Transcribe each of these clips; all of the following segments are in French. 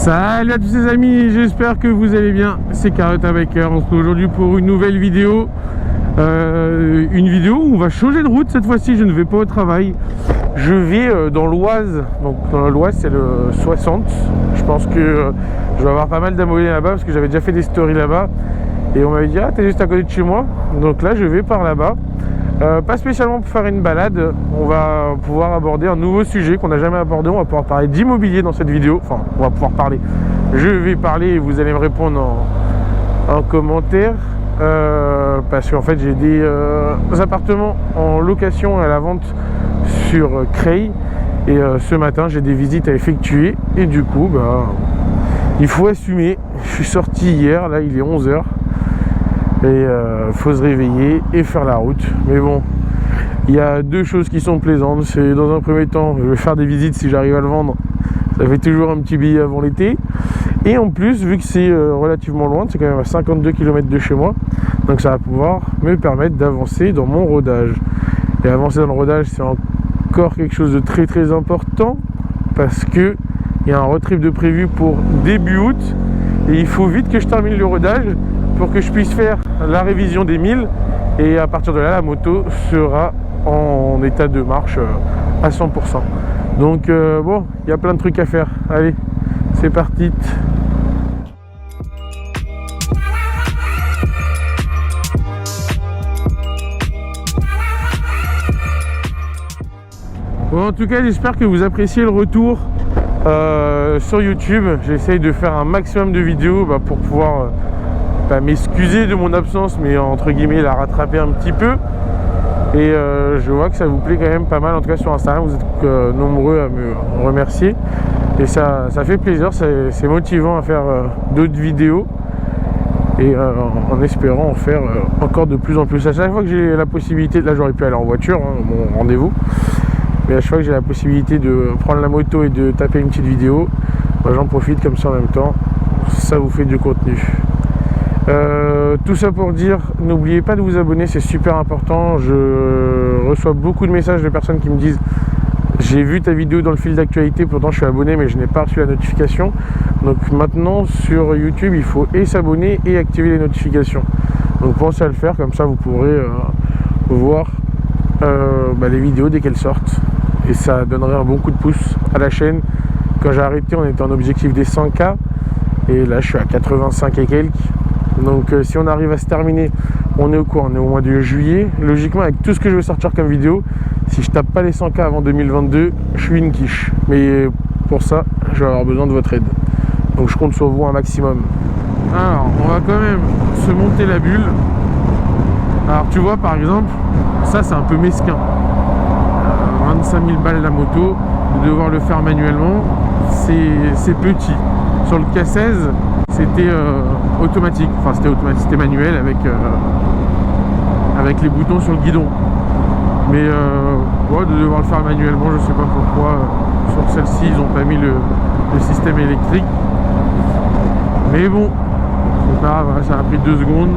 Salut à tous les amis, j'espère que vous allez bien. C'est Carota Biker. On se retrouve aujourd'hui pour une nouvelle vidéo. Une vidéo où on va changer de route cette fois-ci. Je ne vais pas au travail. Je vais dans l'Oise. Donc dans l'Oise, c'est le 60. Je pense que je vais avoir pas mal d'abonnés là-bas parce que j'avais déjà fait des stories là-bas. Et on m'avait dit, ah, t'es juste à côté de chez moi. Donc là, je vais par là-bas. Pas spécialement pour faire une balade, on va pouvoir aborder un nouveau sujet qu'on n'a jamais abordé. On va pouvoir parler d'immobilier dans cette vidéo. Enfin, on va pouvoir parler. Je vais parler et vous allez me répondre en commentaire. Parce qu'en fait, j'ai des appartements en location à la vente sur Creil. Et ce matin, j'ai des visites à effectuer. Et du coup, il faut assumer. Je suis sorti hier, là il est 11h. Et faut se réveiller et faire la route. Mais bon, il y a deux choses qui sont plaisantes. C'est dans un premier temps, je vais faire des visites si j'arrive à le vendre. Ça fait toujours un petit billet avant l'été. Et en plus, vu que c'est relativement loin, c'est quand même à 52 km de chez moi. Donc ça va pouvoir me permettre d'avancer dans mon rodage. Et avancer dans le rodage, c'est encore quelque chose de très très important. Parce que il y a un road trip de prévu pour début août. Et il faut vite que je termine le rodage pour que je puisse faire la révision des 1000 et à partir de là la moto sera en état de marche à 100%. Donc bon, il y a plein de trucs à faire. Allez, c'est parti. Bon, en tout cas, j'espère que vous appréciez le retour sur YouTube. J'essaye de faire un maximum de vidéos pour pouvoir pas m'excuser de mon absence, mais entre guillemets la rattraper un petit peu. Et je vois que ça vous plaît quand même pas mal, en tout cas sur Instagram vous êtes nombreux à me remercier et ça fait plaisir, c'est motivant à faire d'autres vidéos et en espérant en faire encore de plus en plus. À chaque fois que j'ai la possibilité, là j'aurais pu aller en voiture, mon rendez-vous, mais à chaque fois que j'ai la possibilité de prendre la moto et de taper une petite vidéo, j'en profite comme ça en même temps, ça vous fait du contenu. Tout ça pour dire, n'oubliez pas de vous abonner, c'est super important. Je reçois beaucoup de messages de personnes qui me disent j'ai vu ta vidéo dans le fil d'actualité, pourtant je suis abonné mais je n'ai pas reçu la notification. Donc maintenant sur YouTube il faut et s'abonner et activer les notifications. Donc pensez à le faire, comme ça vous pourrez voir les vidéos dès qu'elles sortent. Et ça donnerait un bon coup de pouce à la chaîne. Quand j'ai arrêté on était en objectif des 100K et là je suis à 85 et quelques. Donc si on arrive à se terminer, on est au quoi? On est au mois de juillet. Logiquement avec tout ce que je vais sortir comme vidéo, si je tape pas les 100K avant 2022, je suis une quiche. Mais pour ça, je vais avoir besoin de votre aide. Donc je compte sur vous un maximum. Alors on va quand même se monter la bulle. Alors tu vois par exemple, ça c'est un peu mesquin. 25 000 balles la moto, de devoir le faire manuellement, c'est petit. Sur le K16, c'était automatique, enfin c'était automatique, c'était manuel avec les boutons sur le guidon. Mais de devoir le faire manuellement, je sais pas pourquoi sur celle-ci ils n'ont pas mis le système électrique. Mais bon, c'est pas grave, ça a pris 2 secondes.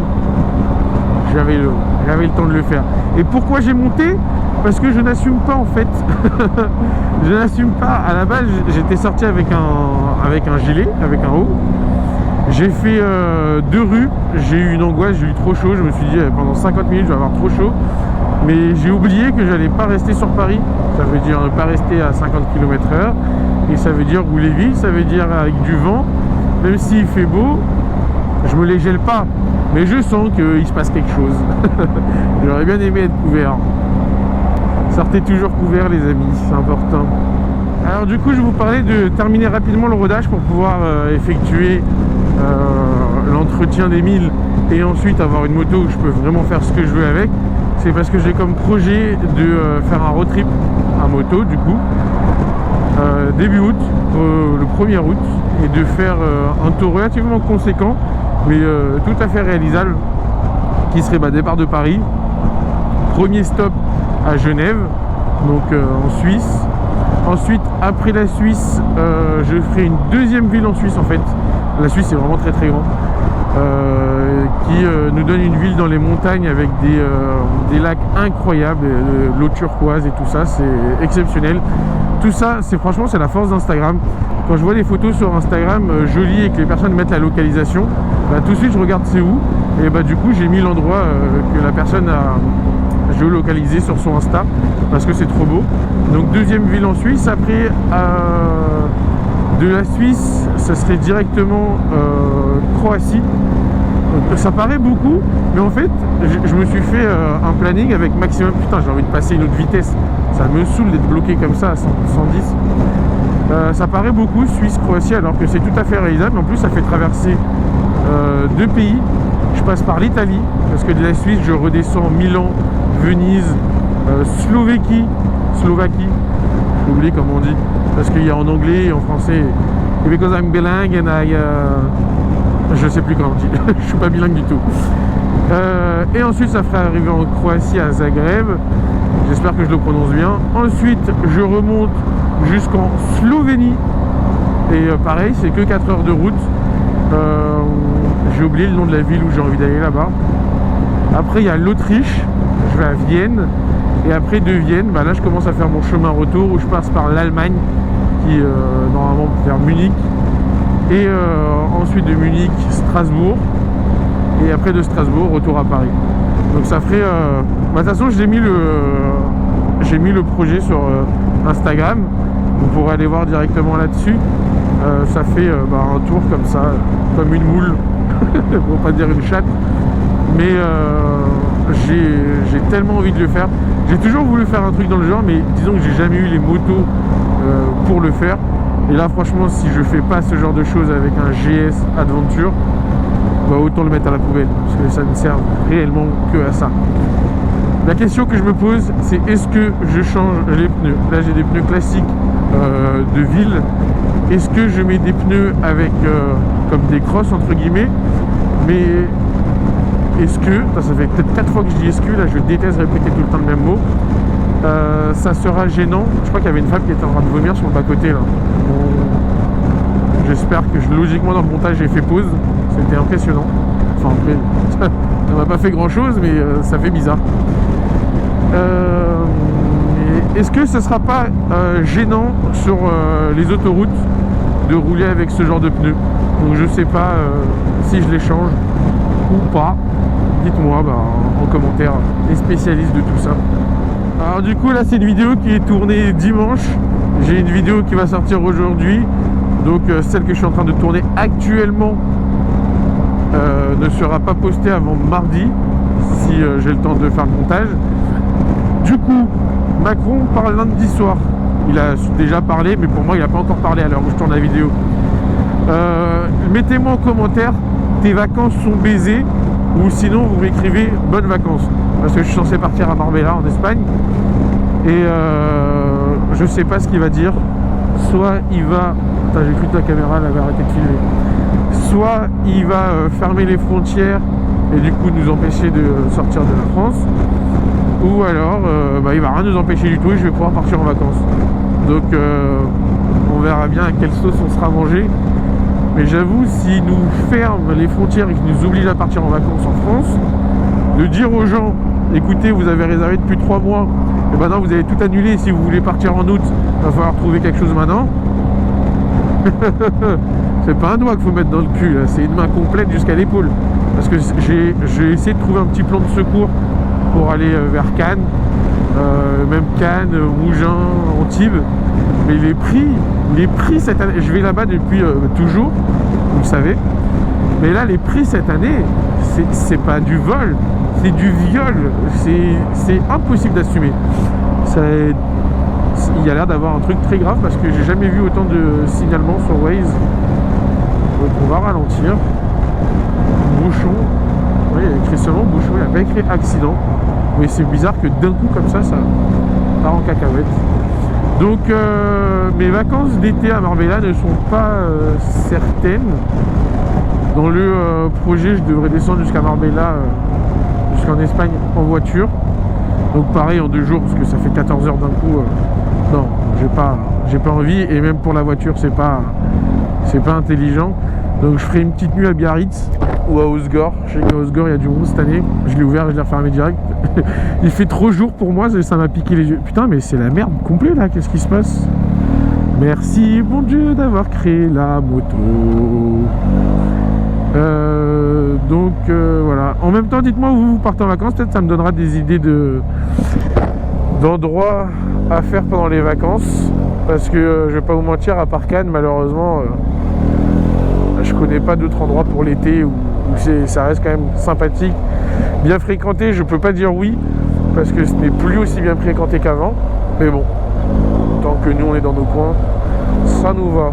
J'avais le temps de le faire. Et pourquoi j'ai monté? Parce que je n'assume pas en fait. Je n'assume pas. À la base, j'étais sorti avec un gilet, avec un haut. J'ai fait 2 rues. J'ai eu une angoisse, j'ai eu trop chaud. Je me suis dit pendant 50 minutes, je vais avoir trop chaud. Mais j'ai oublié que j'allais pas rester sur Paris. Ça veut dire ne pas rester à 50 km/h. Et ça veut dire rouler vite. Ça veut dire avec du vent. Même s'il fait beau, je me les gèle pas. Mais je sens qu'il se passe quelque chose. J'aurais bien aimé être couvert. Sortez toujours couvert les amis, c'est important. Alors du coup je vais vous parler de terminer rapidement le rodage pour pouvoir effectuer l'entretien des 1000 et ensuite avoir une moto où je peux vraiment faire ce que je veux avec. C'est parce que j'ai comme projet de faire un road trip à moto du coup début août, le 1er août, et de faire un tour relativement conséquent mais tout à fait réalisable qui serait départ de Paris, premier stop à Genève, donc en Suisse. Ensuite, après la Suisse, je ferai une deuxième ville en Suisse en fait. La Suisse est vraiment très très grand. qui nous donne une ville dans les montagnes avec des lacs incroyables, l'eau turquoise et tout ça, c'est exceptionnel. Tout ça, franchement, c'est la force d'Instagram. Quand je vois des photos sur Instagram jolies et que les personnes mettent la localisation, bah, tout de suite je regarde c'est où, et bah, du coup j'ai mis l'endroit que la personne a géolocalisé sur son Insta parce que c'est trop beau. Donc deuxième ville en Suisse. Après de la Suisse, ça serait directement Croatie. Donc, ça paraît beaucoup, mais en fait je me suis fait un planning avec maximum. Putain, j'ai envie de passer une autre vitesse, ça me saoule d'être bloqué comme ça à 110. Ça paraît beaucoup Suisse-Croatie alors que c'est tout à fait réalisable. En plus ça fait traverser deux pays. Je passe par l'Italie parce que de la Suisse je redescends Milan, Venise, Slovaquie, j'ai oublié comment on dit parce qu'il y a en anglais et en français. Et because I'm bilingue and je sais plus comment on dit. Je suis pas bilingue du tout. Et ensuite ça ferait arriver en Croatie à Zagreb. J'espère que je le prononce bien. Ensuite je remonte jusqu'en Slovénie et pareil c'est que 4 heures de route. J'ai oublié le nom de la ville où j'ai envie d'aller là-bas. Après il y a l'Autriche, je vais à Vienne, et après de Vienne, bah là je commence à faire mon chemin retour où je passe par l'Allemagne qui normalement vers Munich, et ensuite de Munich Strasbourg, et après de Strasbourg retour à Paris. Donc ça ferait de toute façon j'ai mis le projet sur Instagram, vous pourrez aller voir directement là-dessus. Ça fait un tour comme ça, comme une moule, pour pas dire une chatte, mais j'ai tellement envie de le faire. J'ai toujours voulu faire un truc dans le genre, mais disons que j'ai jamais eu les motos pour le faire. Et là franchement si je fais pas ce genre de choses avec un GS Adventure, bah, autant le mettre à la poubelle, parce que ça ne sert réellement que à ça. La question que je me pose, c'est est-ce que je change les pneus? Là j'ai des pneus classiques de ville. Est-ce que je mets des pneus avec comme des crosses entre guillemets? Mais est-ce que, ça fait peut-être 4 fois que je dis est-ce que, là je déteste répéter tout le temps le même mot, ça sera gênant. Je crois qu'il y avait une femme qui était en train de vomir sur le bas-côté là. Bon, j'espère que logiquement dans le montage j'ai fait pause, c'était impressionnant. Enfin après, ça m'a pas fait grand chose, mais ça fait bizarre. Est-ce que ça sera pas gênant sur les autoroutes de rouler avec ce genre de pneus? Donc je sais pas si je les change ou pas. Dites-moi en commentaire, les spécialistes de tout ça. Alors du coup là c'est une vidéo qui est tournée dimanche. J'ai une vidéo qui va sortir aujourd'hui. Donc celle que je suis en train de tourner actuellement ne sera pas postée avant mardi, si j'ai le temps de faire le montage. Du coup, Macron parle lundi soir. Il a déjà parlé, mais pour moi il n'a pas encore parlé à l'heure où je tourne la vidéo. Mettez-moi en commentaire, tes vacances sont baisées, ou sinon vous m'écrivez bonnes vacances, parce que je suis censé partir à Marbella en Espagne, et je sais pas ce qu'il va dire. Soit il va... Attends, j'ai cru que la caméra elle avait arrêté de filmer. Soit il va fermer les frontières et du coup nous empêcher de sortir de la France, ou alors il va rien nous empêcher du tout et je vais pouvoir partir en vacances. Donc on verra bien à quelle sauce on sera mangé. Mais j'avoue, s'il nous ferme les frontières et qu'il nous oblige à partir en vacances en France, de dire aux gens écoutez, vous avez réservé depuis 3 mois, et maintenant vous avez tout annulé, si vous voulez partir en août, il va falloir trouver quelque chose maintenant. C'est pas un doigt qu'il faut mettre dans le cul, c'est une main complète jusqu'à l'épaule. Parce que j'ai essayé de trouver un petit plan de secours pour aller vers Cannes, même Cannes, Mougins, Antibes. Mais les prix cette année, je vais là-bas depuis toujours, vous le savez. Mais là, les prix cette année, c'est pas du vol, c'est du viol. C'est impossible d'assumer. Il y a l'air d'avoir un truc très grave parce que j'ai jamais vu autant de signalements sur Waze. Donc on va ralentir. Bouchon. Oui, il y a écrit seulement bouchon, il n'y a pas écrit accident. Mais c'est bizarre que d'un coup comme ça part en cacahuète. Donc mes vacances d'été à Marbella ne sont pas certaines. Dans le projet, je devrais descendre jusqu'à Marbella, jusqu'en Espagne en voiture. Donc pareil en 2 jours parce que ça fait 14 heures d'un coup. Non, j'ai pas envie, et même pour la voiture c'est pas intelligent. Donc je ferai une petite nuit à Biarritz ou à Osgore. Je sais qu'à Osgore il y a du monde cette année. Je l'ai ouvert et je l'ai refermé direct. Il fait trop jour pour moi, ça m'a piqué les yeux. Putain mais c'est la merde complète là, qu'est-ce qui se passe? Merci bon Dieu d'avoir créé la moto. Voilà. En même temps, dites-moi où vous partez en vacances, peut-être ça me donnera des idées d'endroits à faire pendant les vacances. Parce que je vais pas vous mentir, à part Cannes, malheureusement, je connais pas d'autres endroits pour l'été où ça reste quand même sympathique. Bien fréquenté, je peux pas dire oui, parce que ce n'est plus aussi bien fréquenté qu'avant. Mais bon, tant que nous on est dans nos coins, ça nous va.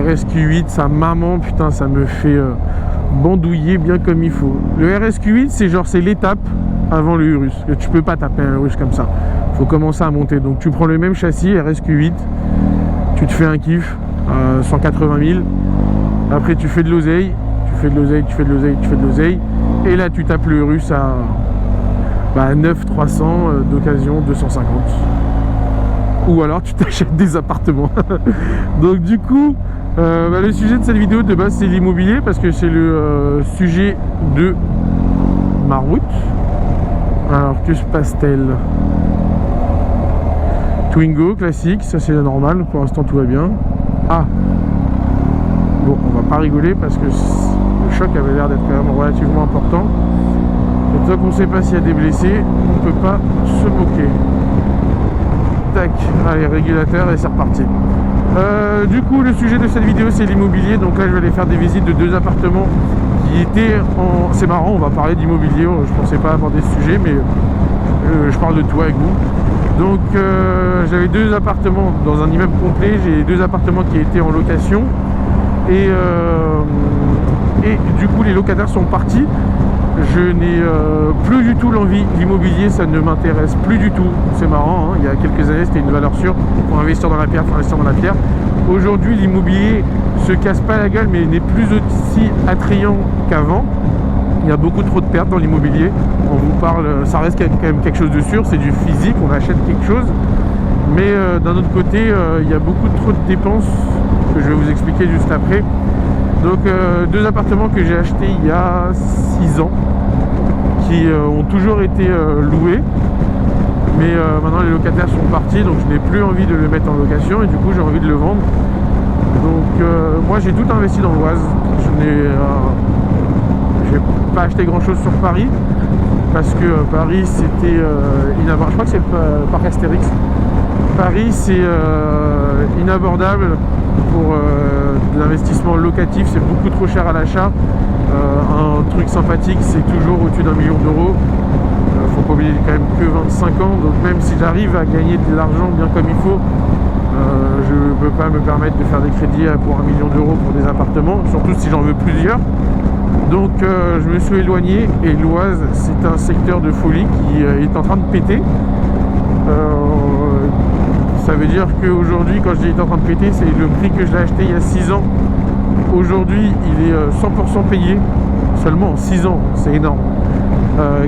RSQ8, sa maman, putain, ça me fait bandouiller bien comme il faut. Le RSQ8, c'est genre, c'est l'étape avant le Urus. Tu peux pas taper un Urus comme ça. Faut commencer à monter. Donc tu prends le même châssis, RSQ8, tu te fais un kiff, 180 000. Après tu fais de l'oseille, tu fais de l'oseille, tu fais de l'oseille, tu fais de l'oseille. Et là tu tapes le Urus à 9 300 d'occasion 250. Ou alors tu t'achètes des appartements. Donc du coup, le sujet de cette vidéo de base c'est l'immobilier parce que c'est le sujet de ma route. Alors que se passe-t-il? Twingo classique, ça c'est normal, pour l'instant tout va bien. Ah bon, on va pas rigoler parce que le choc avait l'air d'être quand même relativement important. Et tant qu'on sait pas s'il y a des blessés, on peut pas se moquer. Tac, allez, régulateur et c'est reparti. Du coup le sujet de cette vidéo c'est l'immobilier. Donc là je vais aller faire des visites de 2 appartements qui étaient en... C'est marrant, on va parler d'immobilier, je pensais pas aborder ce sujet mais je parle de tout avec vous. Donc j'avais 2 appartements dans un immeuble complet, j'ai 2 appartements qui étaient en location et du coup les locataires sont partis. Je n'ai plus du tout l'envie, l'immobilier ça ne m'intéresse plus du tout. C'est marrant, hein, il y a quelques années c'était une valeur sûre pour investir dans la pierre, Aujourd'hui l'immobilier se casse pas la gueule mais n'est plus aussi attrayant qu'avant. Il y a beaucoup trop de pertes dans l'immobilier. On vous parle, ça reste quand même quelque chose de sûr, c'est du physique, on achète quelque chose. Mais d'un autre côté, il y a beaucoup trop de dépenses que je vais vous expliquer juste après. Donc 2 appartements que j'ai achetés il y a 6 ans qui ont toujours été loués. Mais maintenant les locataires sont partis donc je n'ai plus envie de le mettre en location et du coup j'ai envie de le vendre. Donc moi j'ai tout investi dans l'Oise. Je n'ai pas acheté grand chose sur Paris parce que Paris c'était inabordable. Je crois que c'est le parc Astérix. Paris c'est inabordable pour de l'investissement locatif, c'est beaucoup trop cher à l'achat. Un truc sympathique c'est toujours au-dessus d'1 million d'euros. Faut pas oublier quand même que 25 ans, donc même si j'arrive à gagner de l'argent bien comme il faut, je ne peux pas me permettre de faire des crédits pour 1 million d'euros pour des appartements, surtout si j'en veux plusieurs. Donc je me suis éloigné et l'Oise c'est un secteur de folie qui est en train de péter. Ça veut dire qu'aujourd'hui, quand je dis il est en train de péter, c'est le prix que je l'ai acheté il y a 6 ans. Aujourd'hui il est 100% payé, seulement en 6 ans, c'est énorme.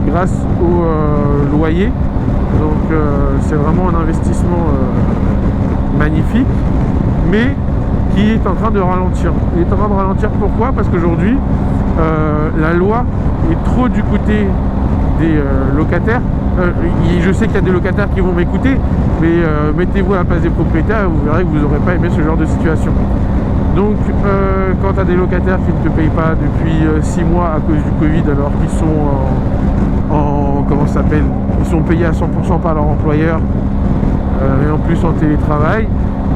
Grâce au loyer. Donc c'est vraiment un investissement magnifique, mais qui est en train de ralentir. Il est en train de ralentir pourquoi? Parce qu'aujourd'hui la loi est trop du côté des locataires. Je sais qu'il y a des locataires qui vont m'écouter, mais mettez-vous à la place des propriétaires et vous verrez que vous n'aurez pas aimé ce genre de situation. Donc quand tu as des locataires qui ne te payent pas depuis 6 mois à cause du Covid alors qu'ils sont comment ça s'appelle, ils sont payés à 100% par leur employeur et en plus en télétravail.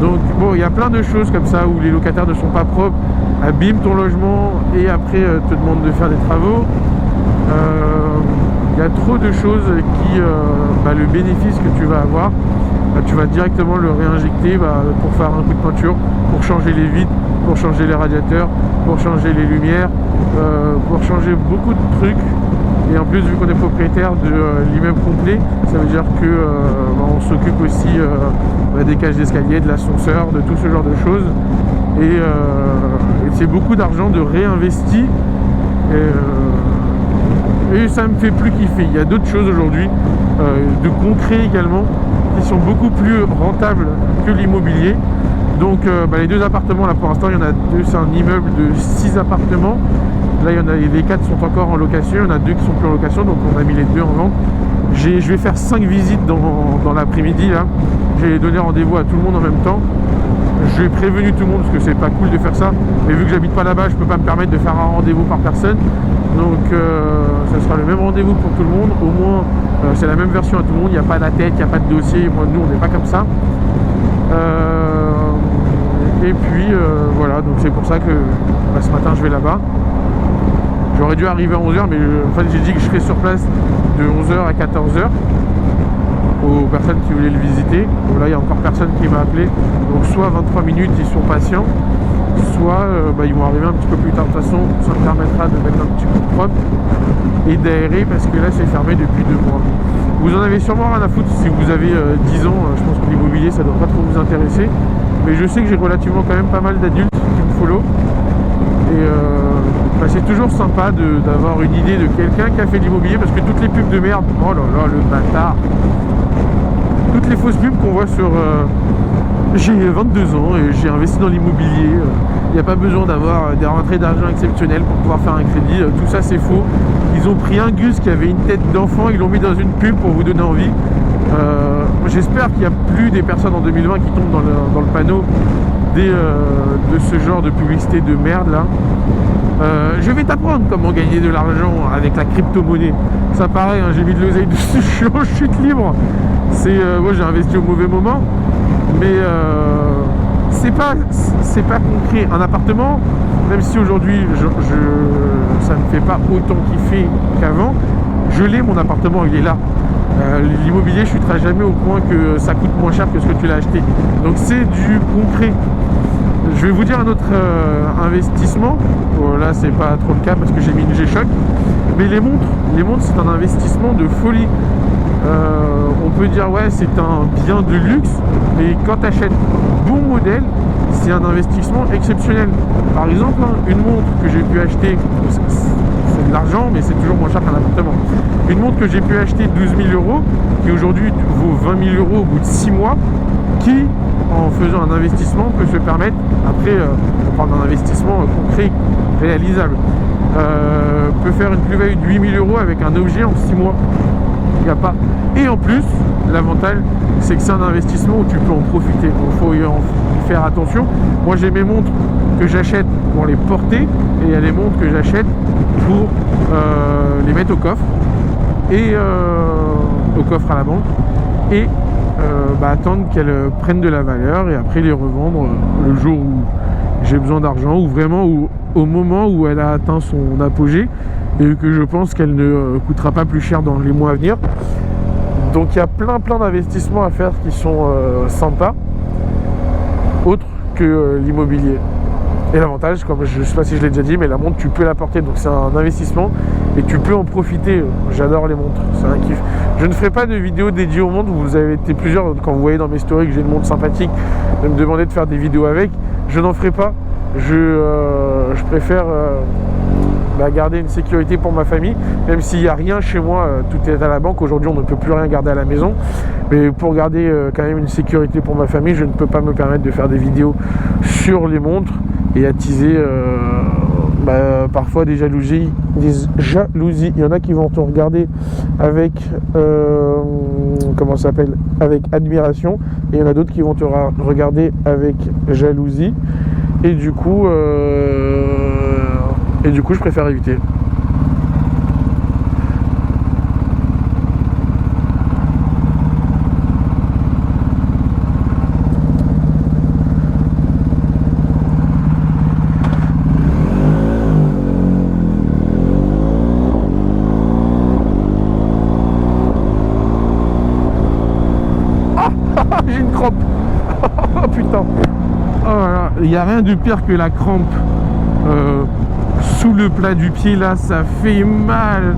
Donc bon, il y a plein de choses comme ça où les locataires ne sont pas propres, abîment ton logement et après te demandent de faire des travaux. Il y a trop de choses qui, le bénéfice que tu vas avoir, tu vas directement le réinjecter pour faire un coup de peinture, pour changer les vitres, pour changer les radiateurs, pour changer les lumières, pour changer beaucoup de trucs. Et en plus, vu qu'on est propriétaire de l'immeuble complet, ça veut dire que on s'occupe aussi des cages d'escalier, de l'ascenseur, de tout ce genre de choses. Et c'est beaucoup d'argent de réinvesti. ça me fait plus kiffer. Il y a d'autres choses aujourd'hui, de concret également, qui sont beaucoup plus rentables que l'immobilier. Donc les 2 appartements là pour l'instant, il y en a 2, c'est un immeuble de 6 appartements. Là il y en a, les 4 sont encore en location, il y en a 2 qui sont plus en location, donc on a mis les 2 en vente. Je vais faire 5 visites dans l'après-midi là. J'ai donné rendez-vous à tout le monde en même temps. J'ai prévenu tout le monde parce que c'est pas cool de faire ça, mais vu que j'habite pas là-bas, je peux pas me permettre de faire un rendez-vous par personne. Donc ça sera le même rendez-vous pour tout le monde. Au moins c'est la même version à tout le monde, il n'y a pas d'attête, il n'y a pas de dossier. Moi, nous on n'est pas comme ça. Et puis voilà, donc c'est pour ça que ce matin je vais là-bas. J'aurais dû arriver à 11h, mais en fait j'ai dit que je serais sur place de 11h à 14h aux personnes qui voulaient le visiter. Donc là il y a encore personne qui m'a appelé, donc soit 23 minutes ils sont patients, soit ils vont arriver un petit peu plus tard. De toute façon ça me permettra de mettre un petit coup de propre et d'aérer, parce que là c'est fermé depuis 2 mois. Vous en avez sûrement rien à foutre si vous avez 10 ans. Je pense que l'immobilier ça doit pas trop vous intéresser, mais je sais que j'ai relativement quand même pas mal d'adultes qui me follow, et c'est toujours sympa d'avoir une idée de quelqu'un qui a fait de l'immobilier, parce que toutes les pubs de merde, oh là là le bâtard, toutes les fausses pubs qu'on voit sur j'ai 22 ans et j'ai investi dans l'immobilier, il n'y a pas besoin d'avoir des rentrées d'argent exceptionnelles pour pouvoir faire un crédit, tout ça c'est faux. Ils ont pris un gus qui avait une tête d'enfant, ils l'ont mis dans une pub pour vous donner envie. J'espère qu'il n'y a plus des personnes en 2020 qui tombent dans le panneau de ce genre de publicité de merde là. Je vais t'apprendre comment gagner de l'argent avec la crypto-monnaie. Ça paraît, hein, j'ai mis de l'oseille dessus, je suis en chute libre. Moi j'ai investi au mauvais moment, mais c'est pas concret. Un appartement, même si aujourd'hui ça ne fait pas autant kiffer qu'avant, je l'ai, mon appartement, il est là. L'immobilier, je ne chuterai jamais au point que ça coûte moins cher que ce que tu l'as acheté. Donc c'est du concret. Je vais vous dire un autre investissement. Bon, là c'est pas trop le cas parce que j'ai mis une G-Shock, mais les montres c'est un investissement de folie. On peut dire ouais c'est un bien de luxe, mais quand tu achètes bon modèle, c'est un investissement exceptionnel. Par exemple, une montre que j'ai pu acheter, c'est de l'argent, mais c'est toujours moins cher qu'un appartement. Une montre que j'ai pu acheter 12 000 €, qui aujourd'hui vaut 20 000 € au bout de 6 mois, qui, en faisant un investissement, peut se permettre, après on parle d'un investissement concret, réalisable, peut faire une plus-value de 8 000 € avec un objet en 6 mois. Il n'y a pas. Et en plus, l'avantage, c'est que c'est un investissement où tu peux en profiter. Donc il faut y faire attention. Moi j'ai mes montres que j'achète pour les porter, et il y a les montres que j'achète pour les mettre au coffre, et au coffre à la banque, et attendre qu'elles prennent de la valeur et après les revendre le jour où j'ai besoin d'argent, ou vraiment au moment où elle a atteint son apogée, et que je pense qu'elle ne coûtera pas plus cher dans les mois à venir. Donc il y a plein d'investissements à faire qui sont sympas, autres que l'immobilier. Et l'avantage, comme je ne sais pas si je l'ai déjà dit, mais la montre tu peux la porter, donc c'est un investissement et tu peux en profiter. J'adore les montres, c'est un kiff. Je ne ferai pas de vidéo dédiée aux montres. Vous avez été plusieurs, quand vous voyez dans mes stories que j'ai une montre sympathique, de me demander de faire des vidéos avec. Je n'en ferai pas. Je préfère garder une sécurité pour ma famille, même s'il n'y a rien chez moi, tout est à la banque. Aujourd'hui on ne peut plus rien garder à la maison, mais pour garder quand même une sécurité pour ma famille, je ne peux pas me permettre de faire des vidéos sur les montres et attiser parfois des jalousies. Il y en a qui vont te regarder avec comment ça s'appelle, avec admiration, et il y en a d'autres qui vont te regarder avec jalousie, et du coup je préfère éviter. J'ai une crampe. Oh putain. Oh voilà. Il n'y a rien de pire que la crampe sous le plat du pied, là, ça fait mal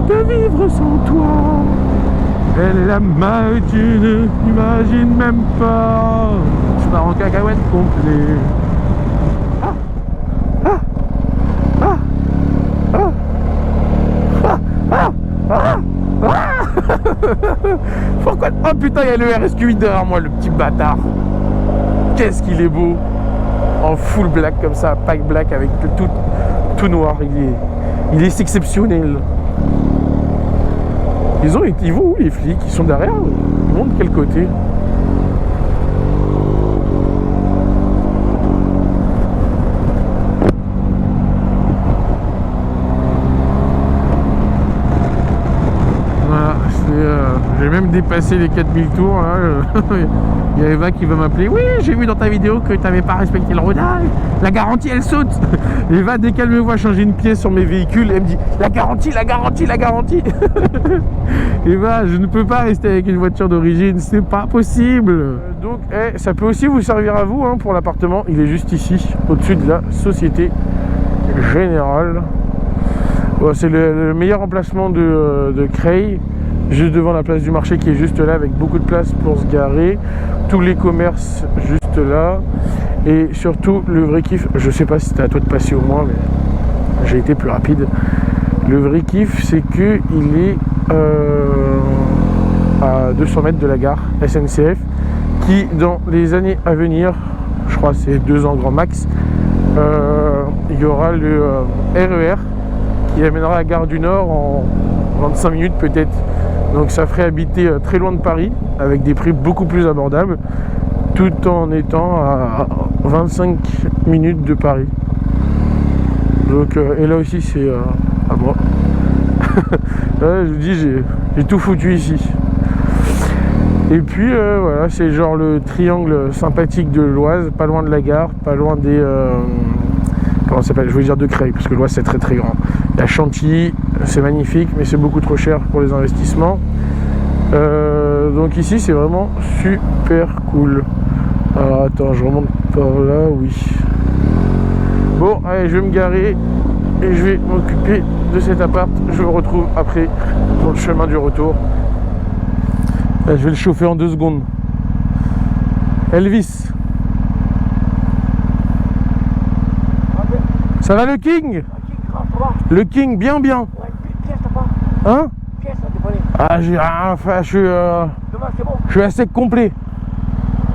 de vivre sans toi. Elle est la main, tu ne t'imagines même pas. Je pars en cacahuète complet. Ah. Ah. Ah. Ah. Ah. Pourquoi? Oh putain, il y a le RSQ8 derrière moi, le petit bâtard. Qu'est-ce qu'il est beau. En full black comme ça, pack black avec tout noir. Il est exceptionnel. Ils vont où les flics? Ils sont derrière? Ils vont de quel côté? J'ai même dépassé les 4000 tours là. Il y a Eva qui va m'appeler. Oui, j'ai vu dans ta vidéo que tu n'avais pas respecté le rodage. La garantie elle saute. Eva, dès qu'elle me voit changer une pièce sur mes véhicules, elle me dit la garantie, la garantie, la garantie. Eva, je ne peux pas rester avec une voiture d'origine, c'est pas possible. Donc ça peut aussi vous servir à vous hein, pour l'appartement. Il est juste ici, au-dessus de la Société Générale. Bon, c'est le meilleur emplacement de Creil. Juste devant la place du marché qui est juste là avec beaucoup de place pour se garer, tous les commerces juste là et surtout le vrai kiff, je sais pas si c'était à toi de passer au moins mais j'ai été plus rapide. Le vrai kiff c'est que il est à 200 mètres de la gare SNCF qui dans les années à venir, je crois c'est 2 ans grand max, il y aura le RER qui amènera à la gare du Nord en 25 minutes peut-être. Donc ça ferait habiter très loin de Paris avec des prix beaucoup plus abordables tout en étant à 25 minutes de Paris. Donc et là aussi c'est à moi. Là, je vous dis j'ai tout foutu ici. Et puis voilà, c'est genre le triangle sympathique de l'Oise, pas loin de la gare, pas loin des comment ça s'appelle, je veux dire de Creil parce que l'Oise c'est très très grand. Il y a Chantilly, c'est magnifique mais c'est beaucoup trop cher pour les investissements. Donc ici c'est vraiment super cool. Alors attends, je remonte par là, oui. Bon, allez, je vais me garer et je vais m'occuper de cet appart. Je me retrouve après pour le chemin du retour. Là, je vais le chauffer en 2 secondes. Elvis. Ça va le King? Le King, bien. Hein? Ah, j'ai rien fait, je suis assez complet.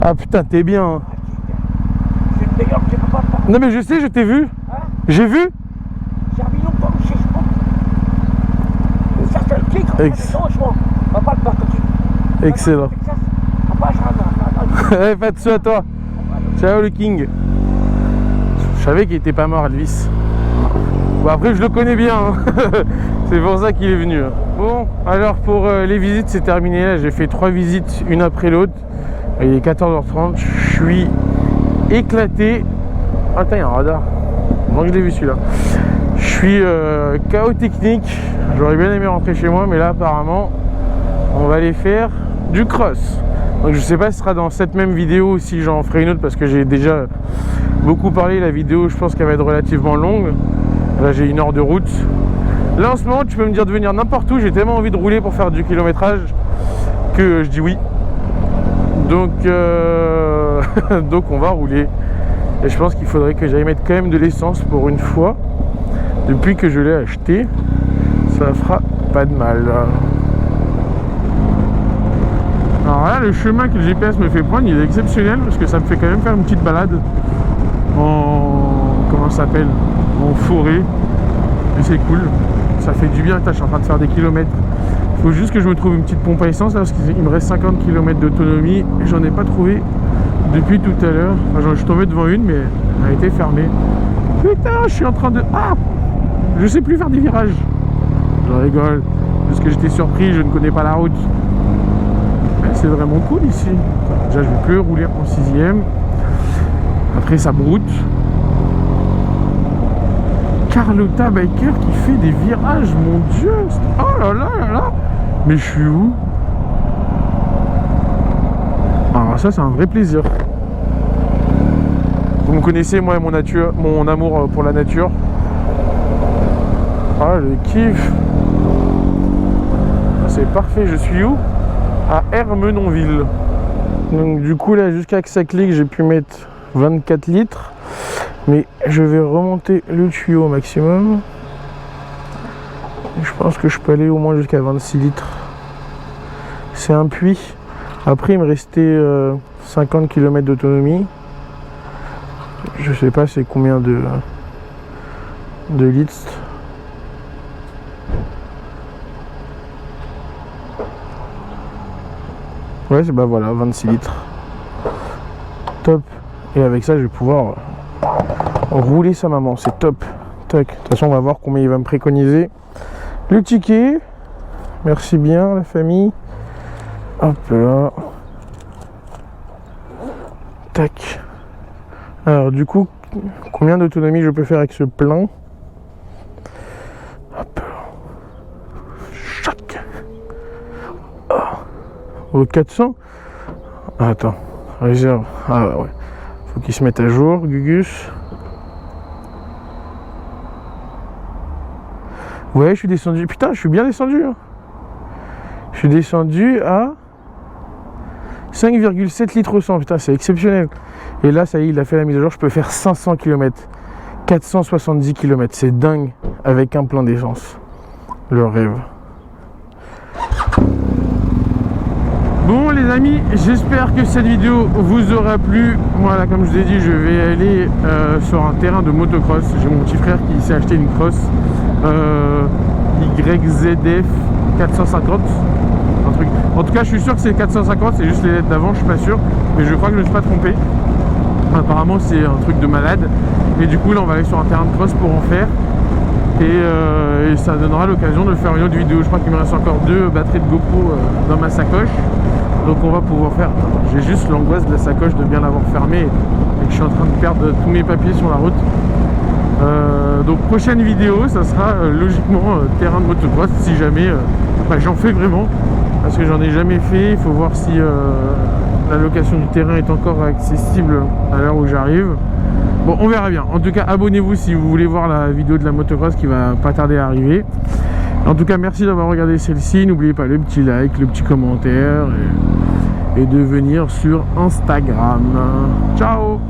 Ah putain, t'es bien. Hein. Non mais je sais, je t'ai vu. J'ai vu. Excellent. Pas de soucis à toi. Ciao le King. Je savais qu'il était pas mort Elvis. Bon après je le connais bien hein. C'est pour ça qu'il est venu. Bon alors pour les visites c'est terminé là. J'ai fait 3 visites une après l'autre. Il est 14h30. Je suis éclaté. Attends il y a un radar. Moi je l'ai vu celui-là. Je suis KO technique. J'aurais bien aimé rentrer chez moi mais là apparemment on va aller faire du cross. Donc je sais pas si ce sera dans cette même vidéo ou si j'en ferai une autre parce que j'ai déjà beaucoup parlé. La vidéo je pense qu'elle va être relativement longue. Là j'ai 1 heure de route. Là en ce moment tu peux me dire de venir n'importe où. J'ai tellement envie de rouler pour faire du kilométrage que je dis oui. Donc donc on va rouler. Et je pense qu'il faudrait que j'aille mettre quand même de l'essence pour une fois. Depuis que je l'ai acheté, ça fera pas de mal. Alors là le chemin que le GPS me fait prendre il est exceptionnel parce que ça me fait quand même faire une petite balade en comment ça s'appelle, en forêt. Et c'est cool, ça fait du bien. Je suis en train de faire des kilomètres. Il faut juste que je me trouve une petite pompe à essence là, parce qu'il me reste 50 km d'autonomie et j'en ai pas trouvé depuis tout à l'heure. Enfin, je suis tombé devant une mais elle a été fermée. Putain, je suis en train de... Ah, je sais plus faire des virages. Je rigole parce que j'étais surpris, je ne connais pas la route. C'est vraiment cool ici. Déjà je vais plus rouler en 6ème. Après ça broute. Carlotta Biker qui fait des virages, mon dieu. Oh là là là là. Mais je suis où? Alors ça c'est un vrai plaisir. Vous me connaissez moi et mon amour pour la nature. Ah le kiff. C'est parfait, je suis où? À Ermenonville. Donc du coup là jusqu'à que ça clique j'ai pu mettre 24 litres. Mais je vais remonter le tuyau au maximum. Et je pense que je peux aller au moins jusqu'à 26 litres. C'est un puits. Après il me restait 50 km d'autonomie. Je sais pas c'est combien de litres. Ouais, bah voilà, 26 litres. Top. Et avec ça, je vais pouvoir rouler sa maman. C'est top. Tac. De toute façon, on va voir combien il va me préconiser. Le ticket. Merci bien, la famille. Hop là. Tac. Alors, du coup, combien d'autonomie je peux faire avec ce plein? Hop. Chac. Au 400. Attends, réserve. Ah ouais. Faut qu'il se mette à jour, Gugus. Ouais, je suis descendu. Putain, je suis bien descendu. Hein. Je suis descendu à 5,7 litres au 100. Putain, c'est exceptionnel. Et là, ça y est, il a fait la mise à jour. Je peux faire 500 km. 470 km. C'est dingue avec un plein d'essence. Le rêve. Bon les amis, j'espère que cette vidéo vous aura plu. Voilà, comme je vous ai dit, je vais aller sur un terrain de motocross. J'ai mon petit frère qui s'est acheté une cross YZF 450, un truc. En tout cas, je suis sûr que c'est 450, c'est juste les lettres d'avant, je suis pas sûr, mais je crois que je ne me suis pas trompé. Apparemment, c'est un truc de malade. Et du coup, là, on va aller sur un terrain de cross pour en faire. Et ça donnera l'occasion de faire une autre vidéo. Je crois qu'il me reste encore 2 batteries de GoPro dans ma sacoche. Donc on va pouvoir faire... J'ai juste l'angoisse de la sacoche de bien l'avoir fermée et que je suis en train de perdre tous mes papiers sur la route. Donc prochaine vidéo, ça sera logiquement terrain de motocross si jamais j'en fais vraiment. Parce que j'en ai jamais fait. Il faut voir si la location du terrain est encore accessible à l'heure où j'arrive. Bon, on verra bien. En tout cas, abonnez-vous si vous voulez voir la vidéo de la motocross qui va pas tarder à arriver. En tout cas, merci d'avoir regardé celle-ci. N'oubliez pas le petit like, le petit commentaire et de venir sur Instagram. Ciao!